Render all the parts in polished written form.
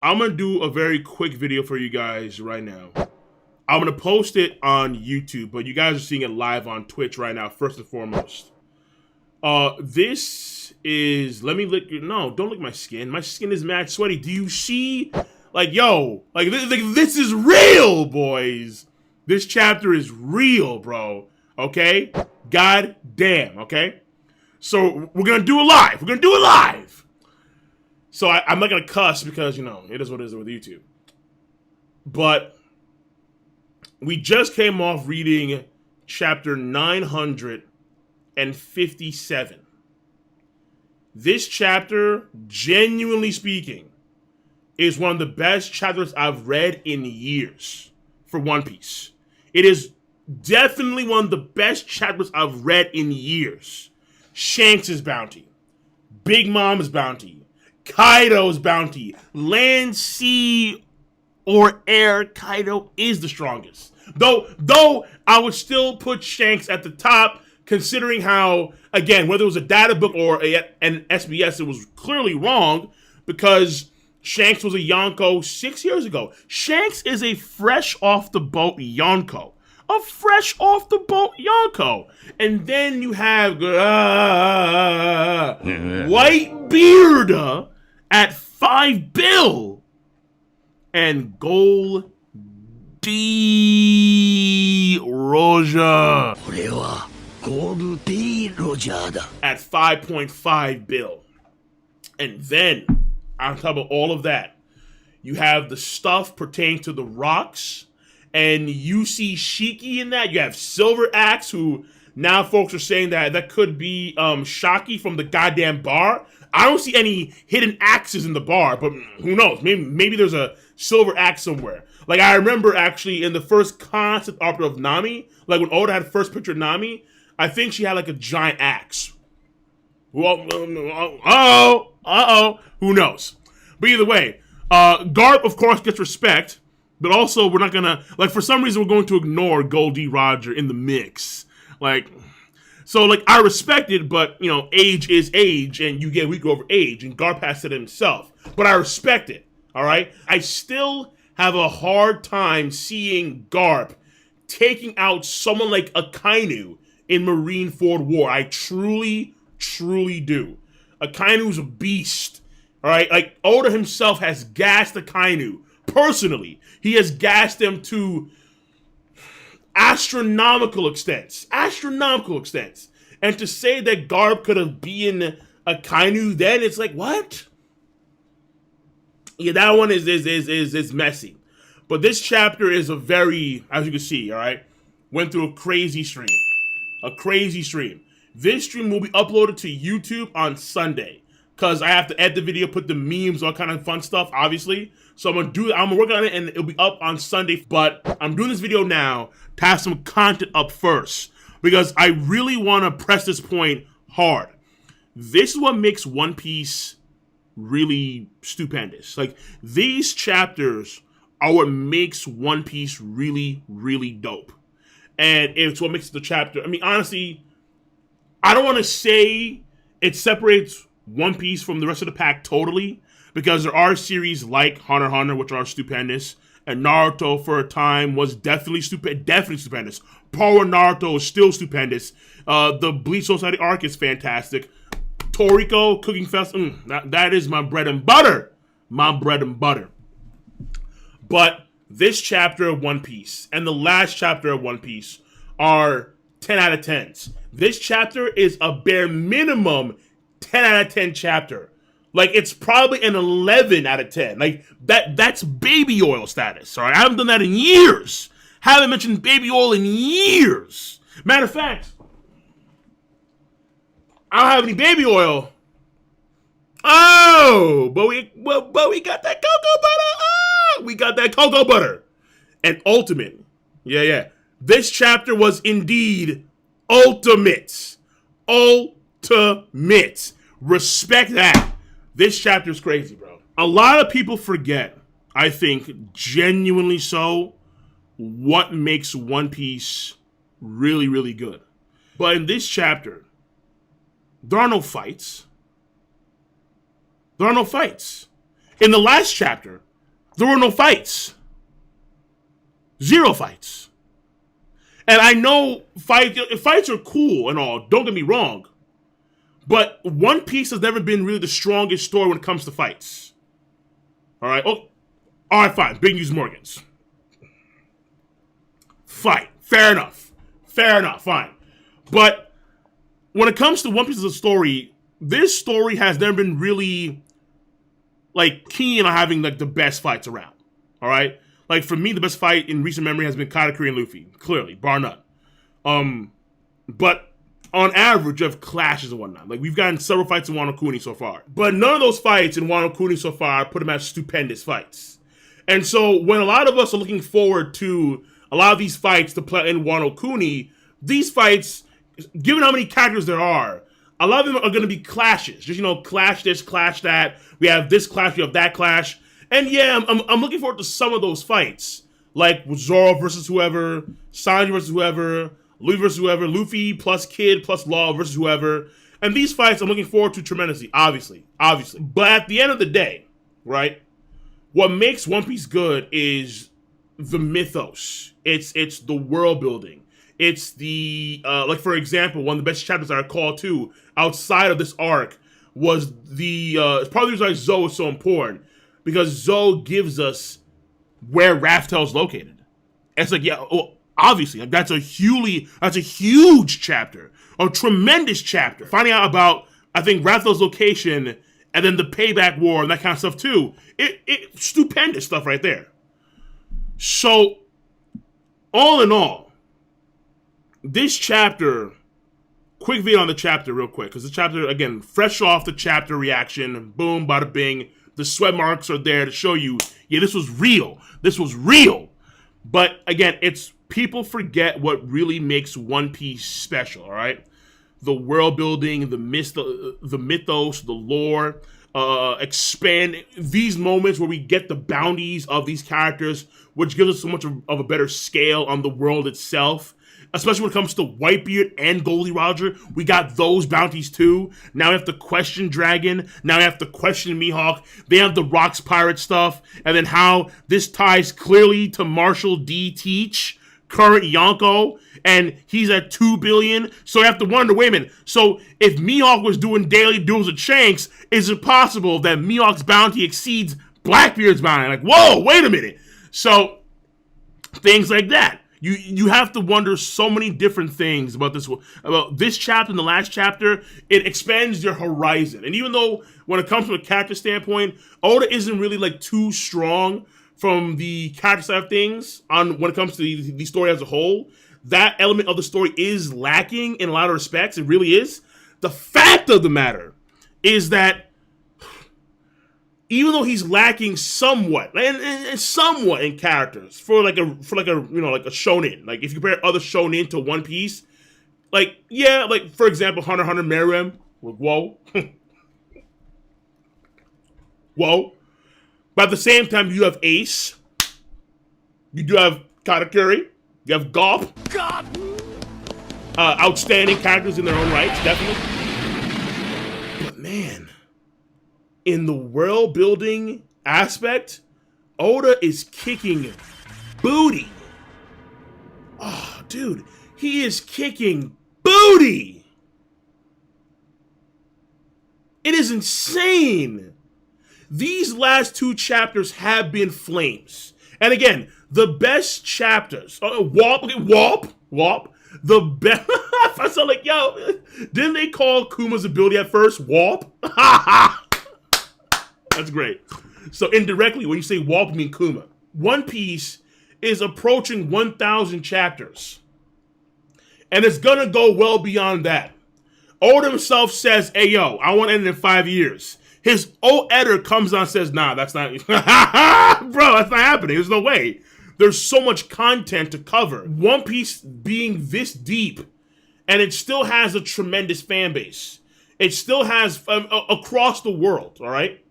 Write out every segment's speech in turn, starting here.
I'm going to do a very quick video for you guys right now. I'm going to post it on YouTube, but you guys are seeing it live on Twitch right now, first and foremost. This is, let me lick your, no, don't lick my skin. My skin is mad sweaty. Do you see, like, yo, like this is real, boys. This chapter is real, bro. Okay? God damn, okay? So we're going to do it live. We're going to do it live. So I'm not going to cuss because, you know, it is what it is with YouTube. But we just came off reading chapter 957. This chapter, genuinely speaking, is one of the best chapters I've read in years for One Piece. It is definitely one of the best chapters I've read in years. Shanks' bounty, Big Mom's bounty, Kaido's bounty, land, sea, or air, Kaido is the strongest. Though I would still put Shanks at the top, considering how, again, whether it was a data book or an SBS, it was clearly wrong, because Shanks was a Yonko 6 years ago. Shanks is a fresh off the boat Yonko. A fresh off the boat Yonko. And then you have Whitebeard at 5 bill. And Gold D. Roger at 5.5 bill. And then, on top of all of that, you have the stuff pertaining to the rocks, and you see Shiki in that. You have Silver Axe, who now folks are saying that could be Shaki from the goddamn bar. I don't see any hidden axes in the bar, but who knows? Maybe there's a Silver Axe somewhere. Like, I remember actually in the first concept art of Nami, like when Oda had first picture of Nami, I think she had like a giant axe. Well, who knows? But either way, Garp, of course, gets respect, but also we're not gonna, like, for some reason we're going to ignore Goldie Roger in the mix. Like, so, like, I respect it, but, you know, age is age, and you get weaker over age, and Garp has said it himself. But I respect it, all right? I still have a hard time seeing Garp taking out someone like Akainu in Marineford War. I truly do. Akainu's a beast, all right? Like, Oda himself has gassed Akainu personally. He has gassed them to astronomical extents. And to say that Garp could have been Akainu then, it's like, what? Yeah, that one is messy. But this chapter is a very, as you can see, all right, went through a crazy stream. This stream will be uploaded to YouTube on Sunday, because I have to edit the video, put the memes, all kind of fun stuff, obviously. So I'm gonna work on it, and it'll be up on Sunday. But I'm doing this video now to have some content up first, because I really want to press this point hard. This is what makes One Piece really stupendous. Like, these chapters are what makes One Piece really, really dope. And it's what makes the chapter, I mean, honestly, I don't want to say it separates One Piece from the rest of the pack totally, because there are series like Hunter x Hunter, which are stupendous, and Naruto for a time was definitely stupendous. Power Naruto is still stupendous. The Bleach Society arc is fantastic. Toriko, Cooking Fest, that is my bread and butter. But this chapter of One Piece and the last chapter of One Piece are 10 out of 10s. This chapter is a bare minimum 10 out of 10 chapter. Like, it's probably an 11 out of 10. Like, that's baby oil status, all right? I haven't done that in years. Haven't mentioned baby oil in years. Matter of fact, I don't have any baby oil. Oh, but we got that cocoa butter. Oh, we got that cocoa butter. And ultimate. Yeah. This chapter was indeed ultimate. Respect that. This chapter is crazy, bro. A lot of people forget, I think, genuinely so, what makes One Piece really, really good. But in this chapter, there are no fights. In the last chapter, There were no fights. 0 fights. And I know fights are cool and all, don't get me wrong. But One Piece has never been really the strongest story when it comes to fights. Alright? Oh, alright, fine. Big News Morgans. Fine. Fair enough. Fine. But when it comes to One Piece as a story, this story has never been really, like, keen on having, like, the best fights around. Alright? Like, for me, the best fight in recent memory has been Katakuri and Luffy. Clearly. Bar none. But on average, you have clashes and whatnot. Like, we've gotten several fights in Wano Kuni so far. But none of those fights in Wano Kuni so far put them as stupendous fights. And so, when a lot of us are looking forward to a lot of these fights to play in Wano Kuni, these fights, given how many characters there are, a lot of them are going to be clashes. Just, clash this, clash that. We have this clash, we have that clash. And yeah, I'm looking forward to some of those fights. Like Zoro versus whoever, Sanji versus whoever, Luffy versus whoever, Luffy plus Kid plus Law versus whoever. And these fights I'm looking forward to tremendously, obviously. But at the end of the day, right, what makes One Piece good is the mythos. It's the world building. It's the, like for example, one of the best chapters I recall too, outside of this arc, was it's probably the reason why Zoe is so important. Because Zoe gives us where Raftel's located. It's like, yeah, well, obviously, like that's a huge chapter, a tremendous chapter. Finding out about, I think, Raftel's location and then the payback war and that kind of stuff too. It stupendous stuff right there. So, all in all, this chapter, quick video on the chapter real quick, because the chapter, again, fresh off the chapter reaction, boom, bada bing. The sweat marks are there to show you, yeah, this was real. But again, it's people forget what really makes One Piece special, all right? The world building, the mythos, the lore, expand these moments where we get the bounties of these characters, which gives us so much of a better scale on the world itself. Especially when it comes to Whitebeard and Goldie Roger, we got those bounties too. Now we have to question Dragon. Now we have to question Mihawk. They have the Rocks Pirate stuff. And then how this ties clearly to Marshall D. Teach, current Yonko, and he's at 2 billion. So you have to wonder, wait a minute. So if Mihawk was doing daily duels with Shanks, is it possible that Mihawk's bounty exceeds Blackbeard's bounty? Like, whoa, wait a minute. So things like that. You have to wonder so many different things about this chapter and the last chapter. It expands your horizon. And even though when it comes from a character standpoint, Oda isn't really like too strong from the character side of things on when it comes to the story as a whole, that element of the story is lacking in a lot of respects. It really is. The fact of the matter is that even though he's lacking somewhat, and somewhat in characters for like a shonen, like if you compare other shonen to One Piece, like yeah, like for example, Hunter x Hunter Meruem, whoa, whoa, but at the same time you have Ace, you do have Katakuri, you have Garp, outstanding characters in their own rights, definitely, but man. In the world building aspect, Oda is kicking booty. Oh, dude, he is kicking booty. It is insane. These last 2 chapters have been flames. And again, the best chapters. Wop. The best. I sound like, yo, didn't they call Kuma's ability at first Wop? That's great. So indirectly, when you say Walt, you mean Kuma. One Piece is approaching 1,000 chapters. And it's going to go well beyond that. Oda himself says, hey, yo, I want to end it in 5 years. His old editor comes on and says, nah, that's not... Bro, that's not happening. There's no way. There's so much content to cover. One Piece being this deep, and it still has a tremendous fan base. It still has, across the world, all right?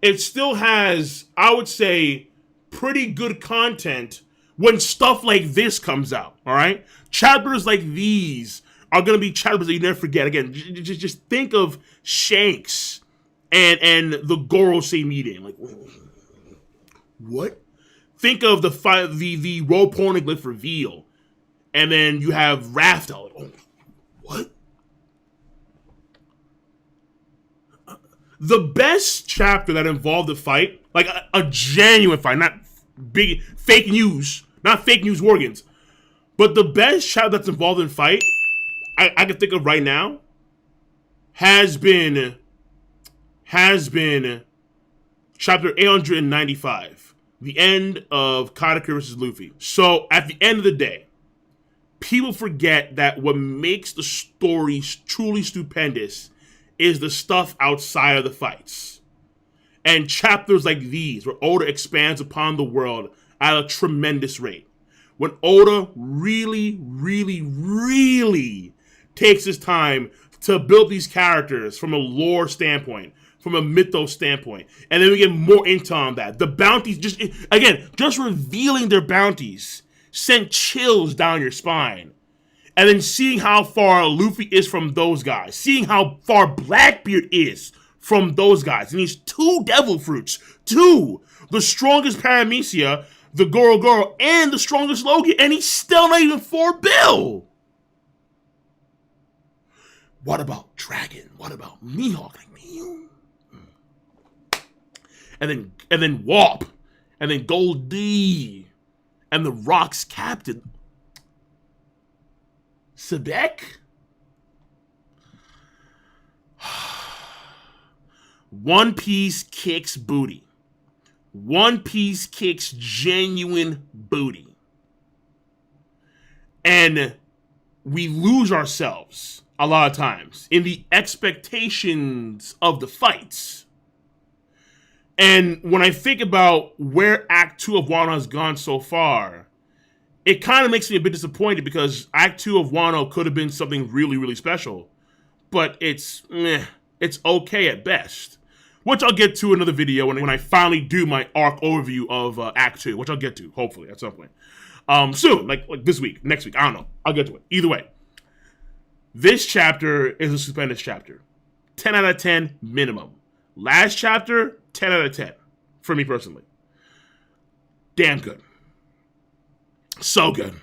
It still has, I would say, pretty good content when stuff like this comes out, all right? Chapters like these are going to be chapters that you never forget. Again, just think of Shanks and the Gorosei meeting. Like, what? Think of the role pornoglyph reveal, and then you have Raftel. Oh, what? The best chapter that involved a fight, like a genuine fight, not big fake news, not fake news organs, but the best chapter that's involved in fight I can think of right now has been chapter 895, the end of Katakuri versus Luffy. So at the end of the day, people forget that what makes the stories truly stupendous is the stuff outside of the fights. And chapters like these, where Oda expands upon the world at a tremendous rate. When Oda really, really, really takes his time to build these characters from a lore standpoint, from a mythos standpoint, and then we get more intel on that. The bounties, just revealing their bounties sent chills down your spine. And then seeing how far Luffy is from those guys, seeing how far Blackbeard is from those guys, and he's 2 devil fruits, 2, the strongest Paramecia, the Goro Goro, and the strongest Logan, and he's still not even 4 bill. What about Dragon? What about Mihawk? And then Warp, and then Gold D, and the Rock's captain, Sebek? One Piece kicks booty. One Piece kicks genuine booty. And we lose ourselves a lot of times in the expectations of the fights. And when I think about where Act 2 of Wano has gone so far, it kind of makes me a bit disappointed because Act 2 of Wano could have been something really, really special. But it's okay at best. Which I'll get to in another video when I finally do my arc overview of Act 2, which I'll get to, hopefully, at some point. Soon, like this week, next week, I don't know. I'll get to it. Either way. This chapter is a stupendous chapter. 10 out of 10 minimum. Last chapter, 10 out of 10. For me personally. Damn good. So good.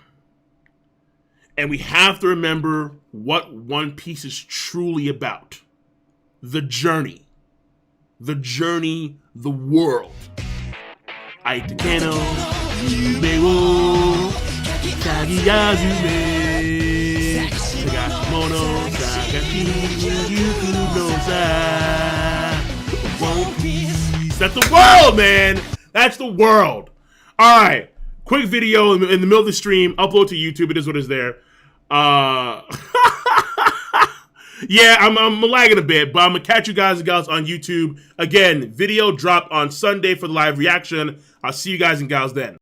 And we have to remember what One Piece is truly about. The journey. The journey, the world. Aita Kano, Yume wo, Kagiyazume, Sagashimono, Sagashi, Yuku no Za. One Piece. That's the world, man. That's the world. All right. Quick video in the middle of the stream. Upload to YouTube. It is what is there. Yeah, I'm lagging a bit, but I'm going to catch you guys and gals on YouTube. Again, video drop on Sunday for the live reaction. I'll see you guys and gals then.